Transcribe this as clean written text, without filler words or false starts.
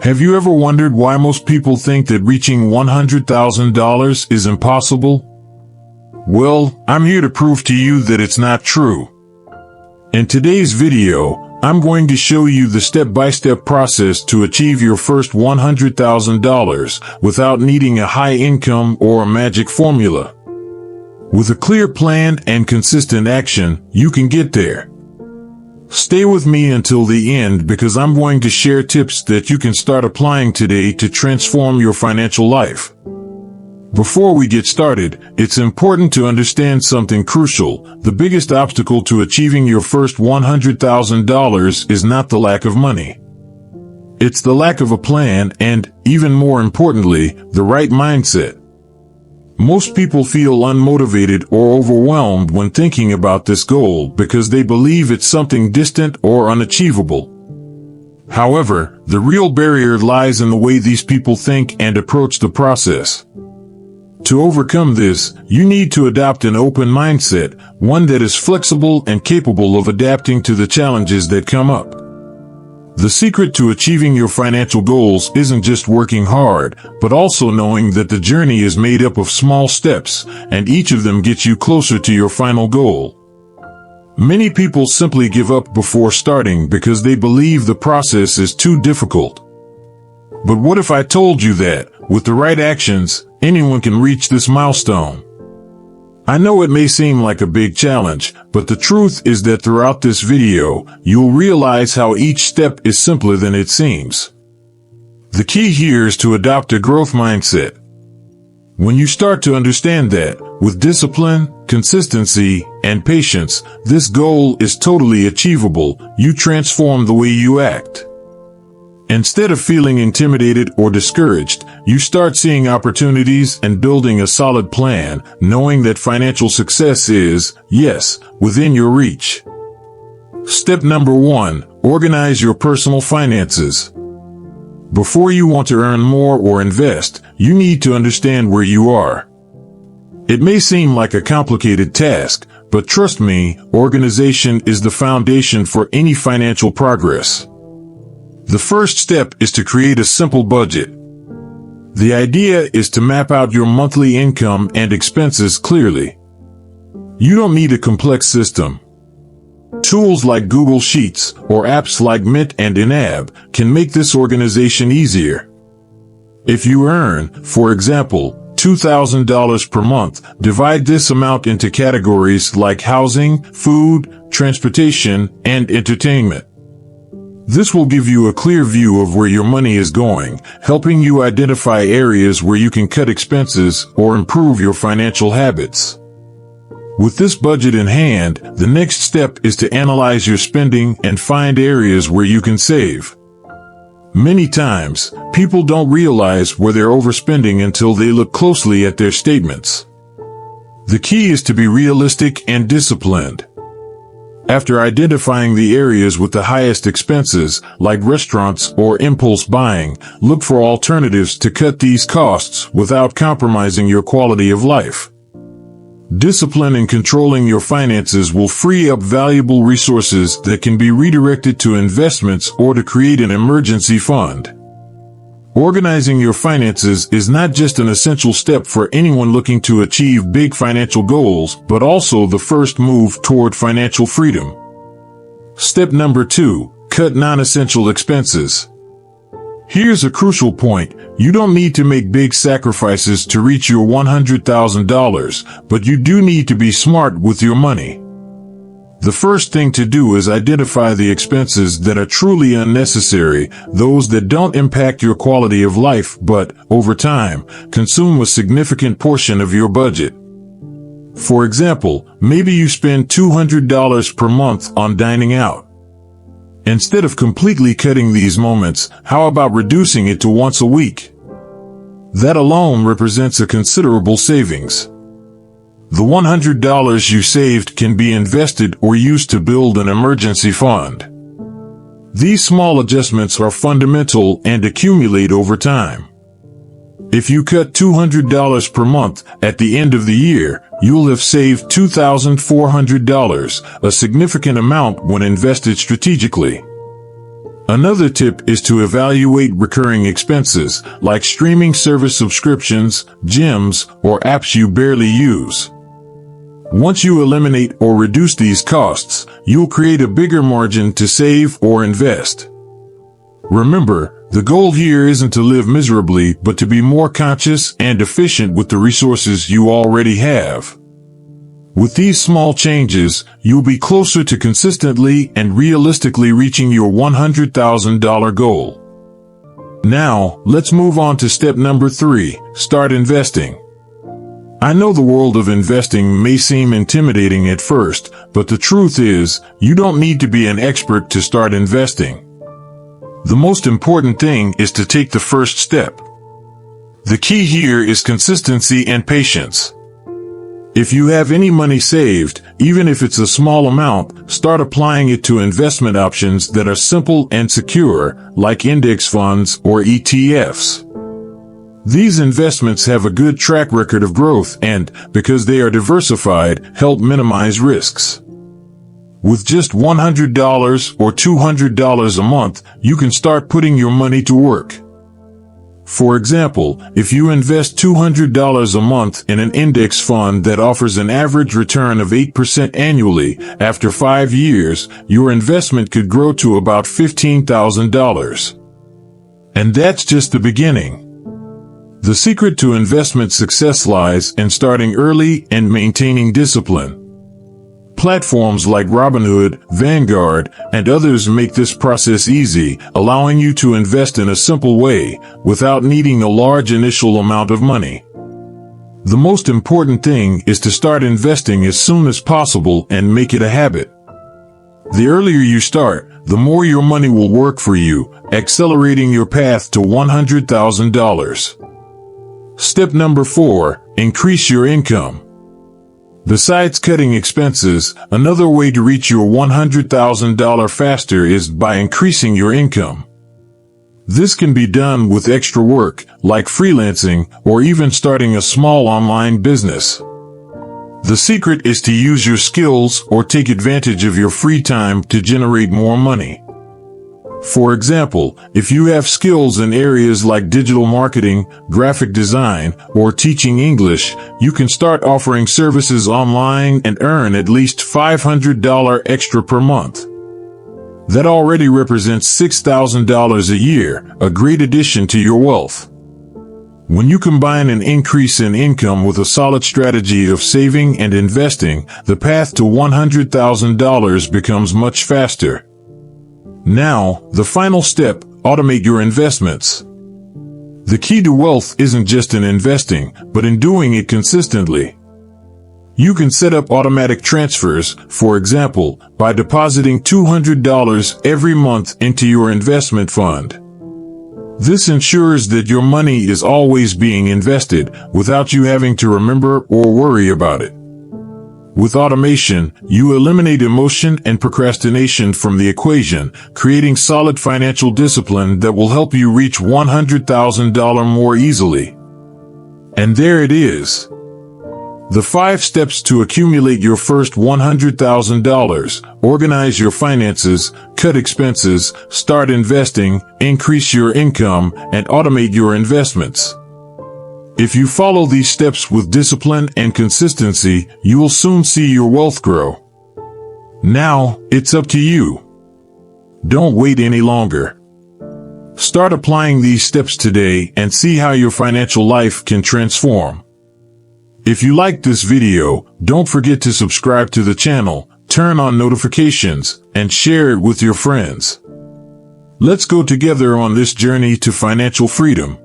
Have you ever wondered why most people think that reaching $100,000 is impossible? Well, I'm here to prove to you that it's not true. In today's video, I'm going to show you the step-by-step process to achieve your first $100,000 without needing a high income or a magic formula. With a clear plan and consistent action, you can get there. Stay with me until the end because I'm going to share tips that you can start applying today to transform your financial life. Before we get started, it's important to understand something crucial. The biggest obstacle to achieving your first $100,000 is not the lack of money. It's the lack of a plan and, even more importantly, the right mindset. Most people feel unmotivated or overwhelmed when thinking about this goal because they believe it's something distant or unachievable. However, the real barrier lies in the way these people think and approach the process. To overcome this, you need to adopt an open mindset, one that is flexible and capable of adapting to the challenges that come up. The secret to achieving your financial goals isn't just working hard, but also knowing that the journey is made up of small steps, and each of them gets you closer to your final goal. Many people simply give up before starting because they believe the process is too difficult. But what if I told you that, with the right actions, anyone can reach this milestone? I know it may seem like a big challenge, but the truth is that throughout this video, you'll realize how each step is simpler than it seems. The key here is to adopt a growth mindset. When you start to understand that, with discipline, consistency, and patience, this goal is totally achievable, you transform the way you act. Instead of feeling intimidated or discouraged, you start seeing opportunities and building a solid plan, knowing that financial success is, yes, within your reach. Step number 1, organize your personal finances. Before you want to earn more or invest, you need to understand where you are. It may seem like a complicated task, but trust me, organization is the foundation for any financial progress. The first step is to create a simple budget. The idea is to map out your monthly income and expenses clearly. You don't need a complex system. Tools like Google Sheets or apps like Mint and Inab can make this organization easier. If you earn, for example, $2,000 per month, divide this amount into categories like housing, food, transportation, and entertainment. This will give you a clear view of where your money is going, helping you identify areas where you can cut expenses or improve your financial habits. With this budget in hand, the next step is to analyze your spending and find areas where you can save. Many times, people don't realize where they're overspending until they look closely at their statements. The key is to be realistic and disciplined. After identifying the areas with the highest expenses, like restaurants or impulse buying, look for alternatives to cut these costs without compromising your quality of life. Discipline in controlling your finances will free up valuable resources that can be redirected to investments or to create an emergency fund. Organizing your finances is not just an essential step for anyone looking to achieve big financial goals, but also the first move toward financial freedom. Step number 2, cut non-essential expenses. Here's a crucial point. You don't need to make big sacrifices to reach your $100,000, but you do need to be smart with your money. The first thing to do is identify the expenses that are truly unnecessary, those that don't impact your quality of life but, over time, consume a significant portion of your budget. For example, maybe you spend $200 per month on dining out. Instead of completely cutting these moments, how about reducing it to once a week? That alone represents a considerable savings. The $100 you saved can be invested or used to build an emergency fund. These small adjustments are fundamental and accumulate over time. If you cut $200 per month, at the end of the year, you'll have saved $2,400, a significant amount when invested strategically. Another tip is to evaluate recurring expenses, like streaming service subscriptions, gyms, or apps you barely use. Once you eliminate or reduce these costs, you'll create a bigger margin to save or invest. Remember, the goal here isn't to live miserably, but to be more conscious and efficient with the resources you already have. With these small changes, you'll be closer to consistently and realistically reaching your $100,000 goal. Now, let's move on to step number 3, start investing. I know the world of investing may seem intimidating at first, but the truth is, you don't need to be an expert to start investing. The most important thing is to take the first step. The key here is consistency and patience. If you have any money saved, even if it's a small amount, start applying it to investment options that are simple and secure, like index funds or ETFs. These investments have a good track record of growth and, because they are diversified, help minimize risks. With just $100 or $200 a month, you can start putting your money to work. For example, if you invest $200 a month in an index fund that offers an average return of 8% annually, after 5 years, your investment could grow to about $15,000. And that's just the beginning. The secret to investment success lies in starting early and maintaining discipline. Platforms like Robinhood, Vanguard, and others make this process easy, allowing you to invest in a simple way, without needing a large initial amount of money. The most important thing is to start investing as soon as possible and make it a habit. The earlier you start, the more your money will work for you, accelerating your path to $100,000. Step number 4, increase your income. Besides cutting expenses, another way to reach your $100,000 faster is by increasing your income. This can be done with extra work, like freelancing, or even starting a small online business. The secret is to use your skills or take advantage of your free time to generate more money. For example, if you have skills in areas like digital marketing, graphic design, or teaching English, you can start offering services online and earn at least $500 extra per month. That already represents $6,000 a year, a great addition to your wealth. When you combine an increase in income with a solid strategy of saving and investing, the path to $100,000 becomes much faster. Now, the final step, automate your investments. The key to wealth isn't just in investing, but in doing it consistently. You can set up automatic transfers, for example, by depositing $200 every month into your investment fund. This ensures that your money is always being invested without you having to remember or worry about it. With automation, you eliminate emotion and procrastination from the equation, creating solid financial discipline that will help you reach $100,000 more easily. And there it is. The 5 steps to accumulate your first $100,000. Organize your finances, cut expenses, start investing, increase your income, and automate your investments. If you follow these steps with discipline and consistency, you will soon see your wealth grow. Now, it's up to you. Don't wait any longer. Start applying these steps today and see how your financial life can transform. If you liked this video, don't forget to subscribe to the channel, turn on notifications, and share it with your friends. Let's go together on this journey to financial freedom.